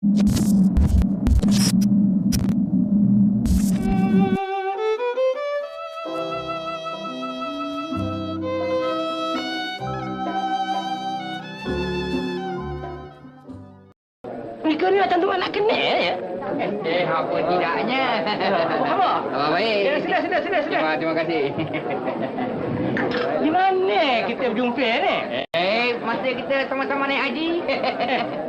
Mereka ni macam tu nak kena ya? Apa tidaknya. Apa? Baik. Ya, sudah. Terima kasih. Di mana kita berjumpa ni? Masa kita sama-sama naik haji.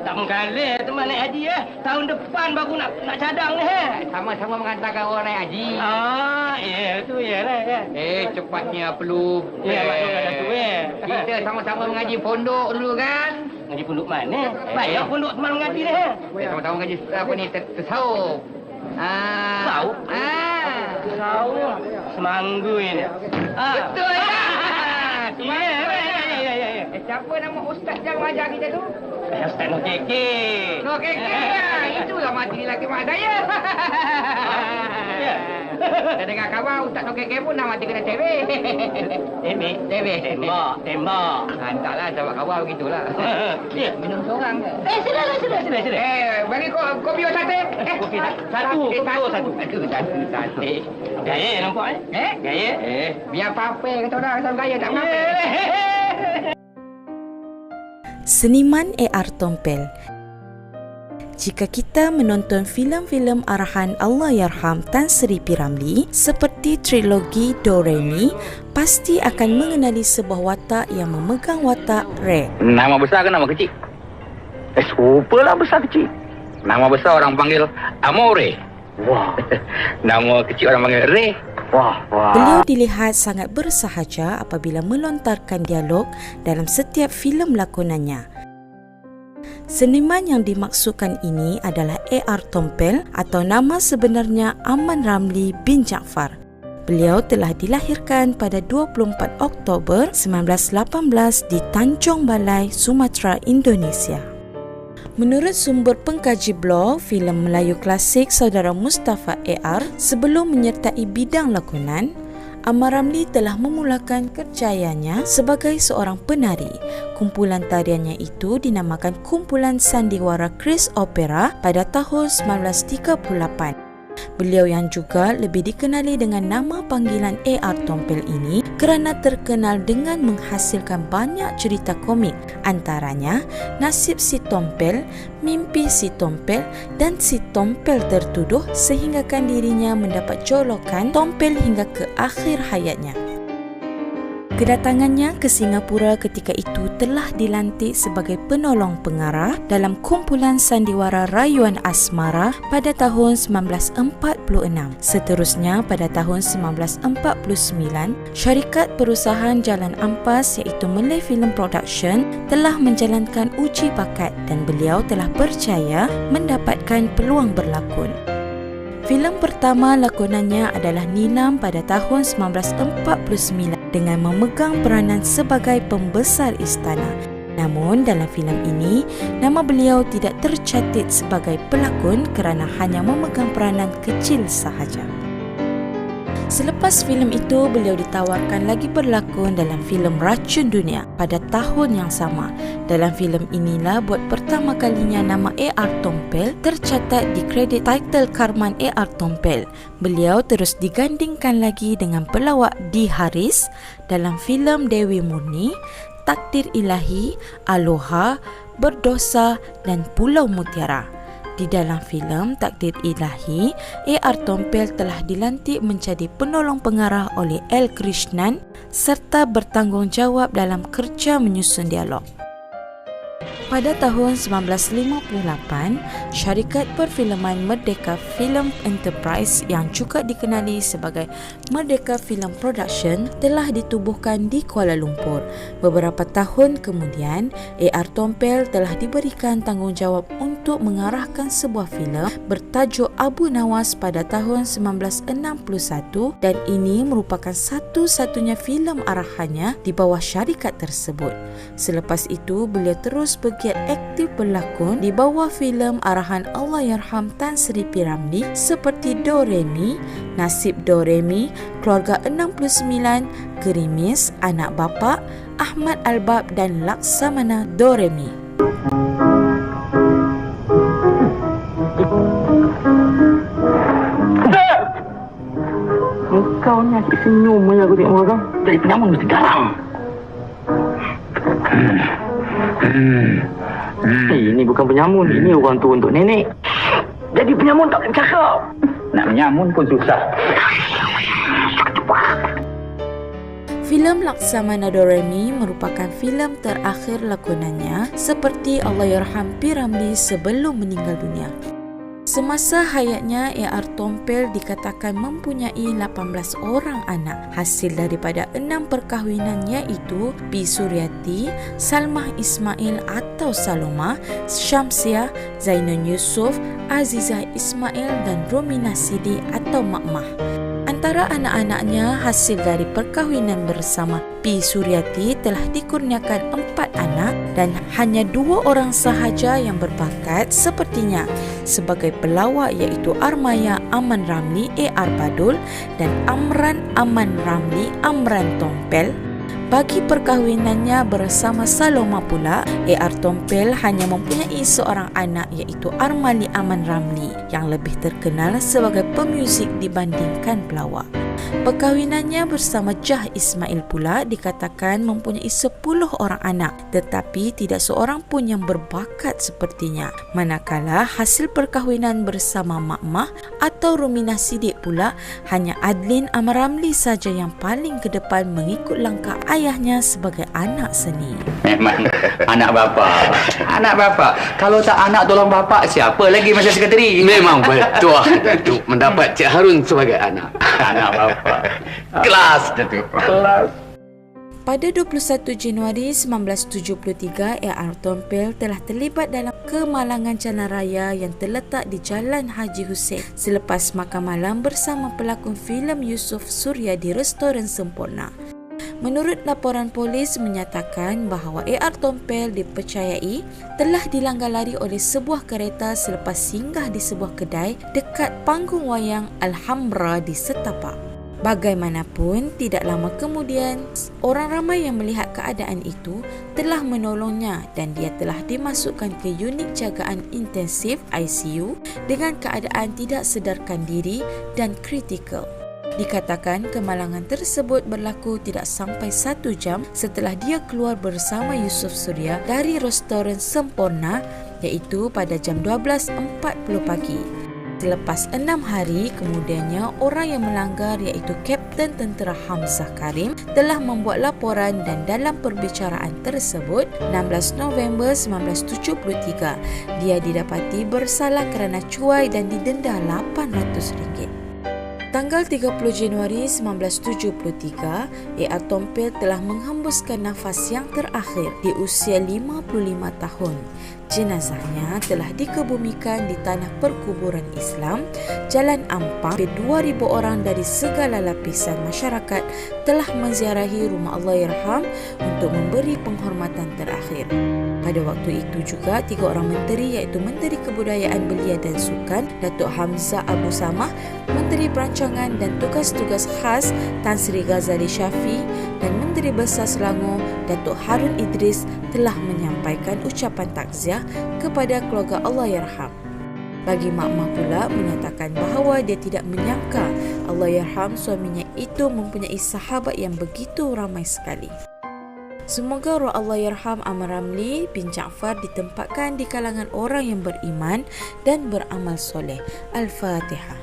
Tak mengkala teman naik haji ya. Tahun depan baru nak cadang ni. Sama-sama mengantarkan orang naik haji. Ya, tu ya lah ya. Cepatnya perlu. Ya, maksudnya satu ya. Kita sama-sama mengaji pondok dulu kan. Ngaji pondok mana? Baik, pondok teman mengaji ni. Sama-sama mengaji apa ni tasawuf. Tasawuf? Tasawuf. Semanggu ini. Betul ya. Ya. Siapa nama ustaz yang mengajar kita tu? Ustaz Noh Keke. Noh Keke. Itulah mati lelaki mak saya. Ya. Saya dengar kabar Ustaz Noh Keke pun nak mati kena tebek. Tembak. Entahlah, sahabat kabar begitulah. Ya. Minum seorang ke? Sudah. Bagi kopi sate. Kopi satu. Satu. Gaya nampak Gaya. Biar apa-apa kata orang asal gaya tak apa. Seniman A.R. Tompel. Jika kita menonton filem-filem arahan Allahyarham Tan Sri P. Ramlee seperti trilogi Do-Re-Mi, pasti akan mengenali sebuah watak yang memegang watak Re. Nama besar ke nama kecil? Serupalah besar kecil. Nama besar orang panggil Amore. Wah. Nama kecil orang panggil Re. Wah. Beliau dilihat sangat bersahaja apabila melontarkan dialog dalam setiap filem lakonannya. Seniman yang dimaksudkan ini adalah A.R. Tompel atau nama sebenarnya Aman Ramlee bin Jaafar. Beliau telah dilahirkan pada 24 Oktober 1918 di Tanjung Balai, Sumatera, Indonesia. Menurut sumber pengkaji blog filem Melayu klasik saudara Mustafa A.R., sebelum menyertai bidang lakonan, Aman Ramlee telah memulakan kerjayanya sebagai seorang penari. Kumpulan tariannya itu dinamakan Kumpulan Sandiwara Chris Opera pada tahun 1938. Beliau yang juga lebih dikenali dengan nama panggilan A.R. Tompel ini kerana terkenal dengan menghasilkan banyak cerita komik, antaranya Nasib si Tompel, Mimpi si Tompel dan Si Tompel Tertuduh, sehinggakan dirinya mendapat jolokan Tompel hingga ke akhir hayatnya. Kedatangannya ke Singapura ketika itu telah dilantik sebagai penolong pengarah dalam kumpulan sandiwara rayuan asmara pada tahun 1946. Seterusnya pada tahun 1949, syarikat perusahaan Jalan Ampas iaitu Malay Film Production telah menjalankan uji bakat dan beliau telah berjaya mendapatkan peluang berlakon. Filem pertama lakonannya adalah Nilam pada tahun 1949 dengan memegang peranan sebagai pembesar istana. Namun dalam filem ini, nama beliau tidak tercatat sebagai pelakon kerana hanya memegang peranan kecil sahaja. Selepas filem itu, beliau ditawarkan lagi berlakon dalam filem Racun Dunia pada tahun yang sama. Dalam filem inilah buat pertama kalinya nama A.R. Tompel tercatat di kredit title Karman A.R. Tompel. Beliau terus digandingkan lagi dengan pelawak D. Haris dalam filem Dewi Murni, Takdir Ilahi, Aloha, Berdosa dan Pulau Mutiara. Di dalam filem Takdir Ilahi, A.R. Tompel telah dilantik menjadi penolong pengarah oleh L. Krishnan serta bertanggungjawab dalam kerja menyusun dialog. Pada tahun 1958, syarikat perfilman Merdeka Film Enterprise yang juga dikenali sebagai Merdeka Film Production telah ditubuhkan di Kuala Lumpur. Beberapa tahun kemudian, A.R. Tompel telah diberikan tanggungjawab untuk mengarahkan sebuah filem bertajuk Abu Nawas pada tahun 1961 dan ini merupakan satu-satunya filem arahannya di bawah syarikat tersebut. Selepas itu, beliau terus bergiat aktif berlakon di bawah filem arahan Allahyarham Tan Sri P. Ramlee seperti Do-Re-Mi, Nasib Do-Re-Mi, Keluarga 69, Gerimis, Anak Bapa, Ahmad Albab dan Laksamana Do-Re-Mi. senyum aja aku tengok orang. Jadi penyamun mesti garang. Ini bukan penyamun, ini orang tu untuk nenek. Jadi penyamun tak boleh cakap. Nak menyamun pun susah. Filem Laksamana Doremi merupakan filem terakhir lakonannya seperti Allahyarham P. Ramlee sebelum meninggal dunia. Semasa hayatnya, A.R. Tompel dikatakan mempunyai 18 orang anak hasil daripada 6 perkahwinan iaitu P. Suryati, Salmah Ismail atau Saloma, Syamsiah, Zainun Yusof, Azizah Ismail dan Romina Sidi atau Mak-Mah. Antara anak-anaknya hasil dari perkahwinan bersama P. Suryati telah dikurniakan 4 anak dan hanya 2 orang sahaja yang berbakat sepertinya sebagai pelawak iaitu Armaya Aman Ramlee A.R. Badul dan Amran Aman Ramlee Amran Tompel. Bagi perkahwinannya bersama Saloma pula, A.R. Tompel hanya mempunyai seorang anak iaitu Armali Aman Ramlee yang lebih terkenal sebagai pemuzik dibandingkan pelawak. Perkahwinannya bersama Jah Ismail pula dikatakan mempunyai 10 orang anak tetapi tidak seorang pun yang berbakat sepertinya. Manakala hasil perkahwinan bersama Mak-Mah atau Romina Sidik pula hanya Adlin Amar Ramlee saja yang paling ke depan mengikut langkah ayahnya sebagai anak seni. Memang anak bapa. Anak bapa. Kalau tak anak tolong bapa, siapa lagi masa sekretari? Memang betul Datuk mendapat Cik Harun sebagai anak. Anak bapa. Kelas Datuk. Kelas. Pada 21 Januari 1973, A.R. Tompel telah terlibat dalam kemalangan jalan raya yang terletak di Jalan Haji Hussein selepas makan malam bersama pelakon filem Yusof Surya di restoran Sempurna. Menurut laporan polis menyatakan bahawa A.R. Tompel dipercayai telah dilanggar lari oleh sebuah kereta selepas singgah di sebuah kedai dekat panggung wayang Alhambra di Setapak. Bagaimanapun, tidak lama kemudian, orang ramai yang melihat keadaan itu telah menolongnya dan dia telah dimasukkan ke unit jagaan intensif ICU dengan keadaan tidak sedarkan diri dan kritikal. Dikatakan kemalangan tersebut berlaku tidak sampai 1 jam setelah dia keluar bersama Yusof Surya dari restoran Sempurna iaitu pada jam 12.40 pagi. Selepas 6 hari kemudiannya, orang yang melanggar iaitu Kapten Tentera Hamzah Karim telah membuat laporan dan dalam perbicaraan tersebut 16 November 1973 dia didapati bersalah kerana cuai dan didenda RM800. Tanggal 30 Januari 1973, A.R. Tompel telah menghembuskan nafas yang terakhir di usia 55 tahun. Jenazahnya telah dikebumikan di tanah perkuburan Islam, Jalan Ampang. 2,000 orang dari segala lapisan masyarakat telah menziarahi rumah Allahyarham untuk memberi penghormatan terakhir. Pada waktu itu juga 3 orang menteri iaitu Menteri Kebudayaan Belia dan Sukan Datuk Hamzah Abu Samah, Menteri Perancangan dan Tugas-Tugas Khas Tan Sri Ghazali Shafie dan Menteri Besar Selangor Datuk Harun Idris telah menyampaikan ucapan takziah kepada keluarga Allahyarham. Bagi Mak-Mah pula menyatakan bahawa dia tidak menyangka Allahyarham suaminya itu mempunyai sahabat yang begitu ramai sekali. Semoga roh Allahyarham Amar Ramlee bin Jaafar ditempatkan di kalangan orang yang beriman dan beramal soleh. Al-Fatihah.